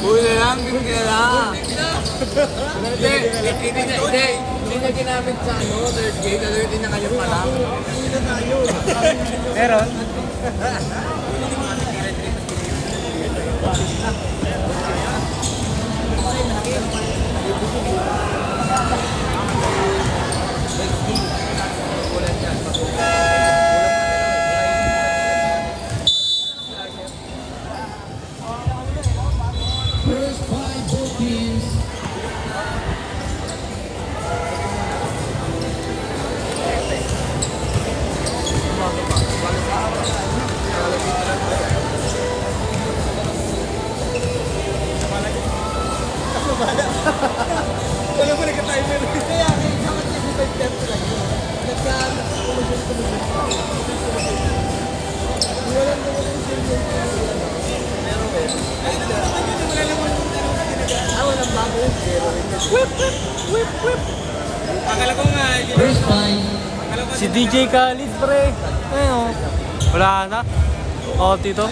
Uy na lang, bigyan na. Hindi na ginamit sa third gate. Din na kayo pala. Meron? Wala mo nagka-timer. Kaya, dapat kasi 5:30 lang yun. Walang naman yung silver. Meron eh. Ay, naman yun. Wala naman yung ginagawa. Walang bago yun. Whip, whip, whip, whip. Akala ko nga. First time. Si DJ Khalid, pre. Ayun. Wala na. O, tito.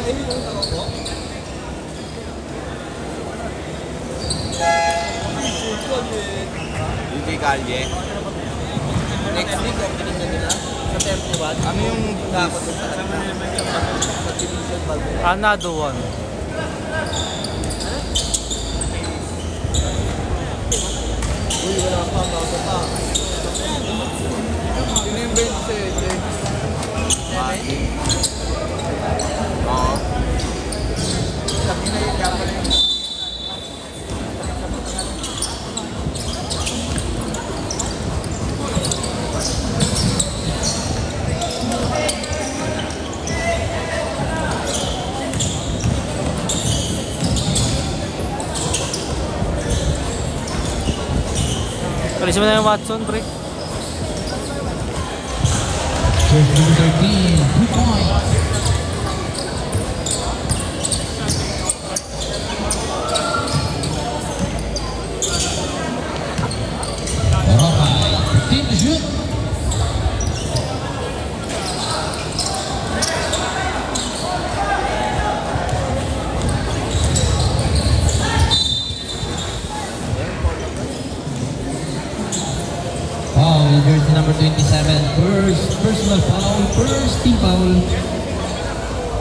DJ Calye. Next week, opening na nila. Sa Tempo ba? Ano yung dapat sa kanila? Sa division ba? Another one. Uy, wala pa. Bago pa. Sino yung bench sa'yo, Jay? Mati. Oo. Sabi na yung dapat yung Kalis mo na yung Watson, pre. First number 13, 2 points. Alright, 15 to shoot. Foul, jersey number 27, first personal foul, first team foul.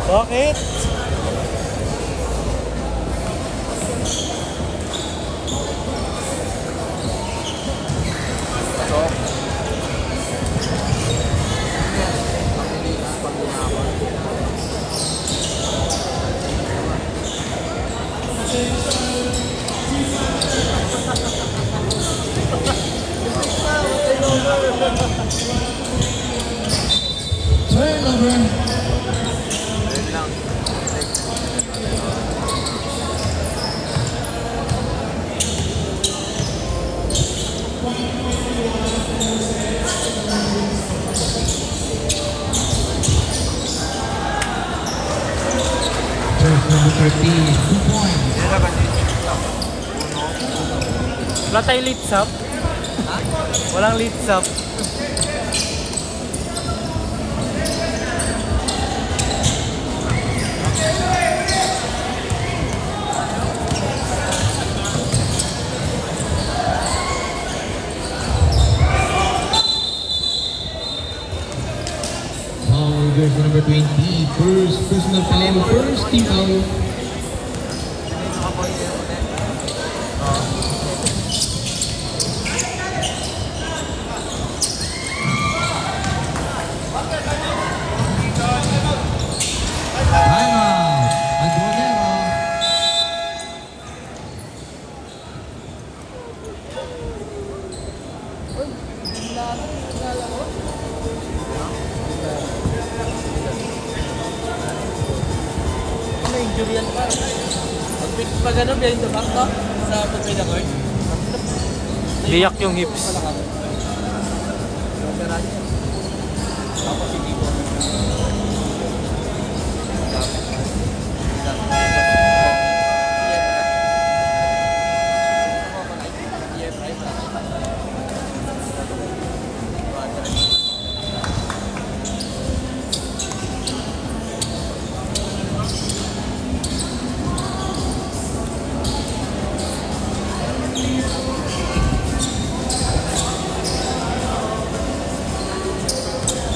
Bakit? number 13, 2 points. Wala tayong lead sub. Walang lead sub. Foul, jersey number 20, first personal foul, first team foul. Timeout, Adronero. Ano injury yan pa? Pag ano, behind the back no? Sa pagkaya court. Liyak yung hips. Tapos hindi ko.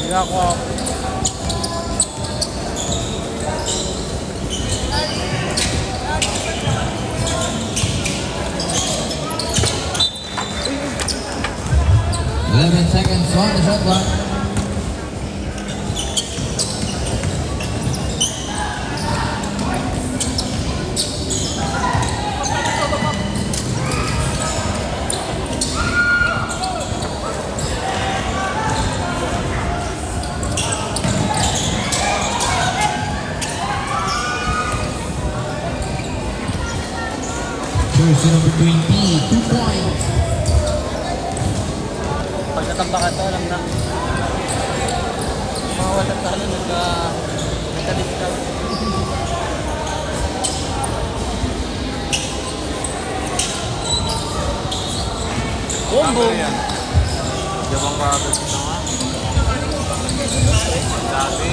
Hindi ako. 11 seconds on the shot clock. Jersey number 20, 2 points. Pag natambakan to, alam na. Mga walang talo, nagka-discount. Boom, boom. Jabang kapit ito nga. Dati.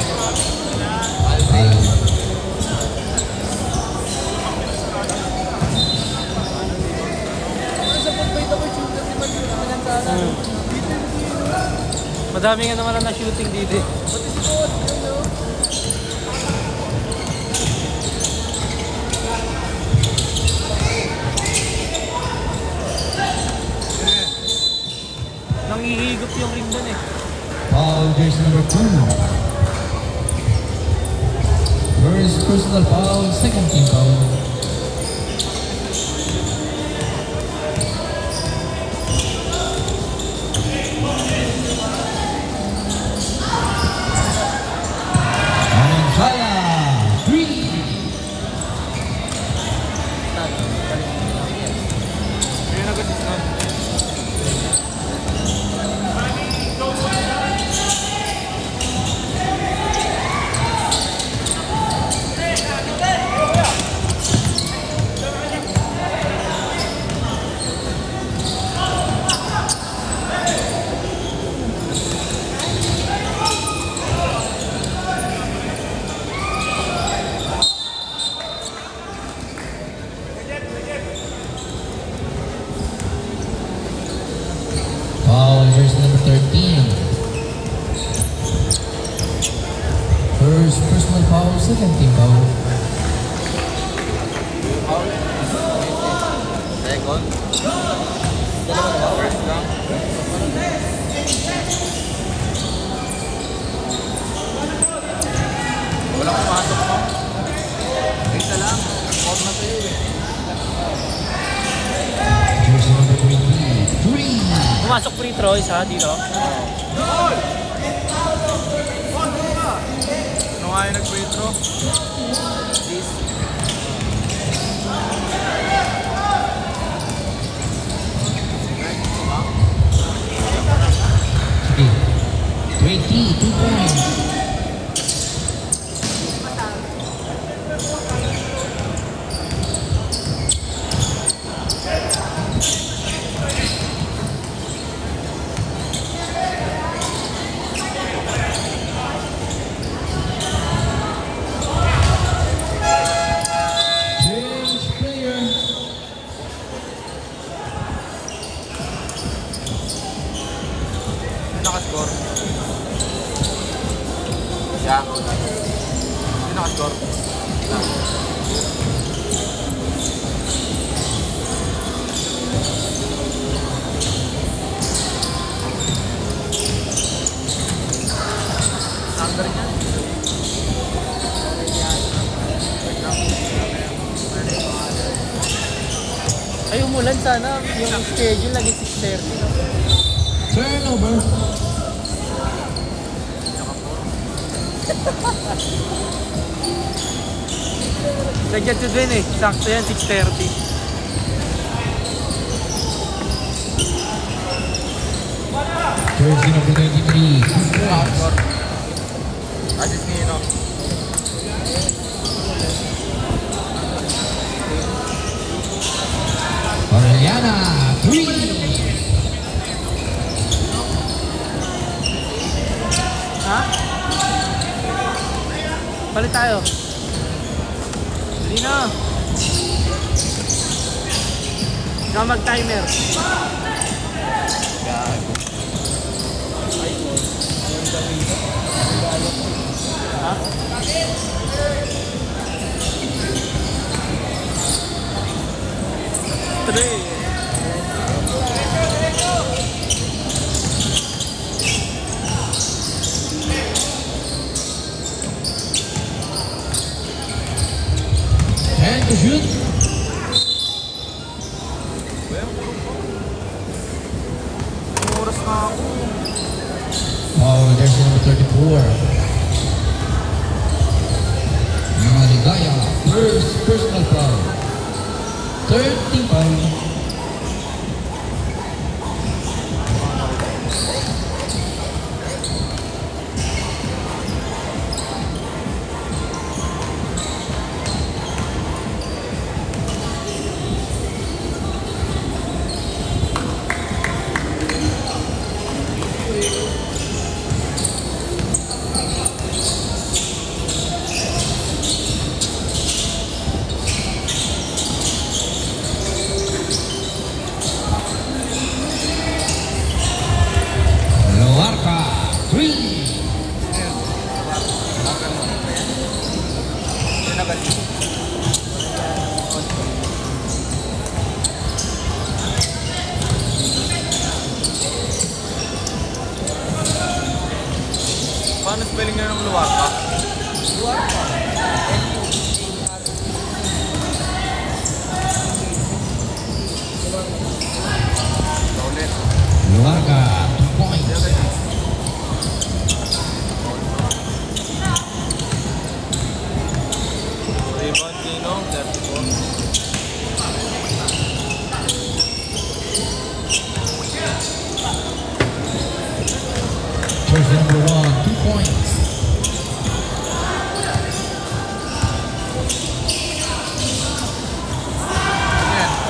Madami nga naman na shooting dito. Nangihigop yung ring dun eh. Foul, jersey number 2. First personal foul, second team foul. Manantala, 3. Foul, jersey number 13. First personal foul, second team foul. Second. Dalawa na ba? First lang. Walang pumasok mo. Isa lang. Out na sa'yo eh. Jersey number 23. Pumasok free throw isa dito. Ano nga yung nag-free throw? This. Okay. 20, 2 points. Yeah. Sino ka-score? Number niya? Ay, umulan sana. Yung schedule naging 6:30. No? Turnover. Nandiyan to din eh. Sakto yan, 6:30. Jersey number 23. 2 points. Assist ni Ino. Orellana, 3. Ha? Palit tayo. Dali na. Ikaw mag-timer. Ha? Three. And to shoot. Oras na ako. Oh, jersey number 34. Maligaya, first personal foul. 30 foul. Loarca, 3. Sino ba? Paano spelling nyo ng Luarca? Luarca. Ulit. Loarca, 2 points. Rebound Nino, 34. Jersey number 1, 2 points.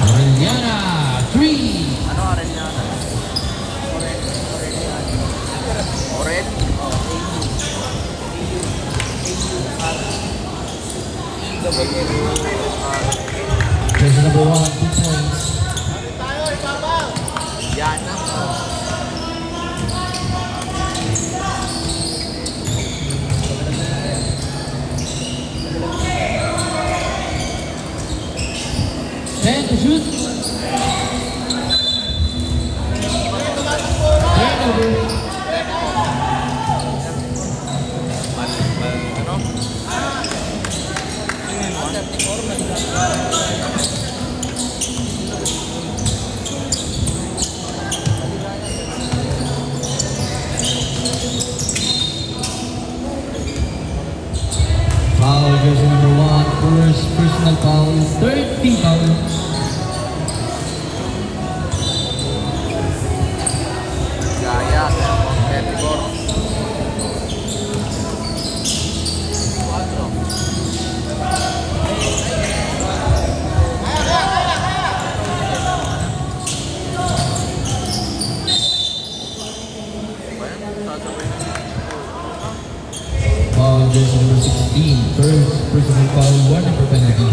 Orellana, 3. Ano oren niya? Oren? Jersey number 1, 2 points. Yan na. And to shoot. Turnover. Ano? Foul, jersey number 1, first personal foul, 30 foul. Gaya, 34. 4. Foul, jersey number 16, first personal foul, 1 for penalty.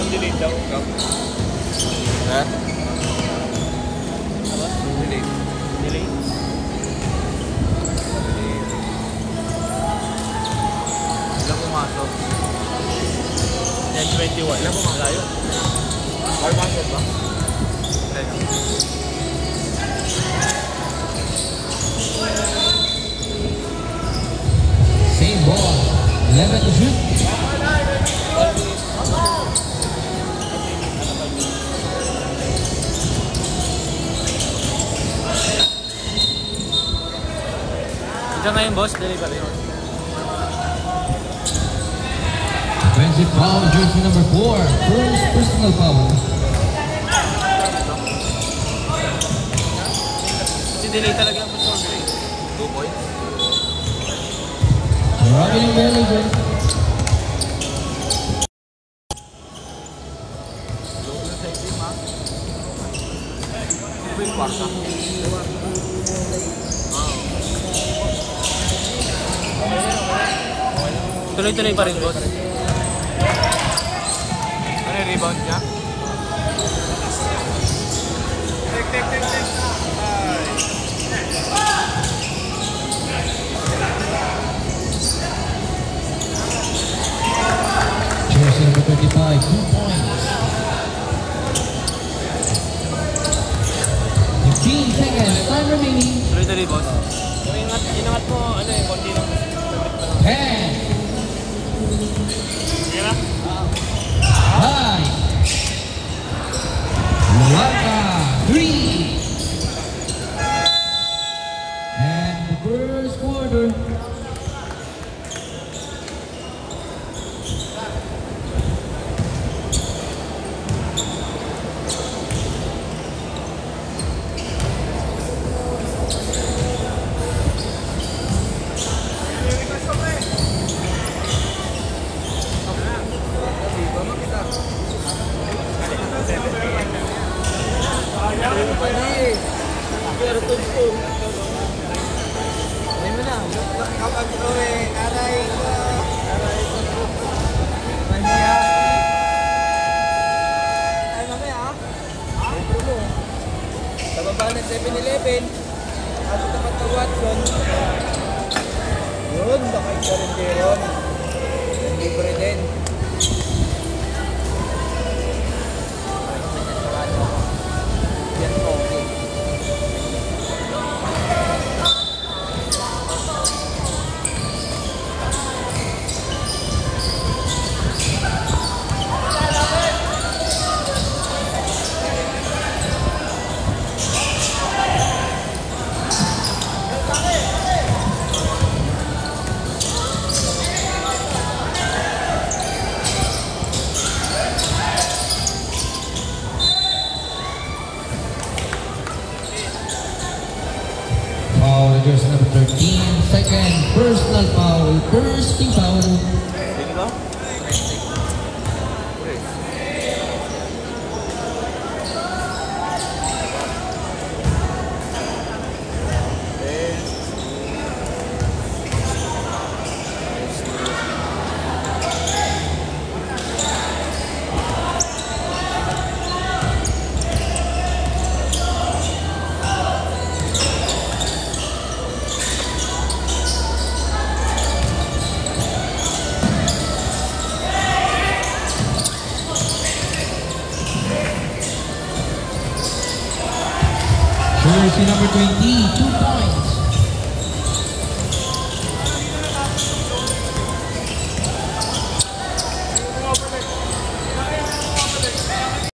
delete daw. Ha? Delete. Delete? Ilang pumasok? 10:21. Ilan po mga layo? 500 ba? Same ball. 11 to shoot. Ito ngayon, boss. Delivery. Offensive foul, jersey number 4. First personal foul. Kasi delay talaga ang boss. 2 points. Traveling manager. Low na sa team ha. Ito yung kwarta. Tuloy-tuloy pa rin, boss. Ano yung rebound niya? Jersey number 35, 2 points. 15 seconds, time remaining. Tuloy-tuloy, boss. Inangat mo, ano eh, konti lang. 10, Sige na. 5, Waka, 3. And the first quarter. Sa baba ng 7-Eleven, ako tapat na Watson. Yun, baka isa rin Jeron. Libre din. Yan po. Foul, jersey number 13, second personal foul, first team foul. Sino ka? Jersey number 20, 2 points.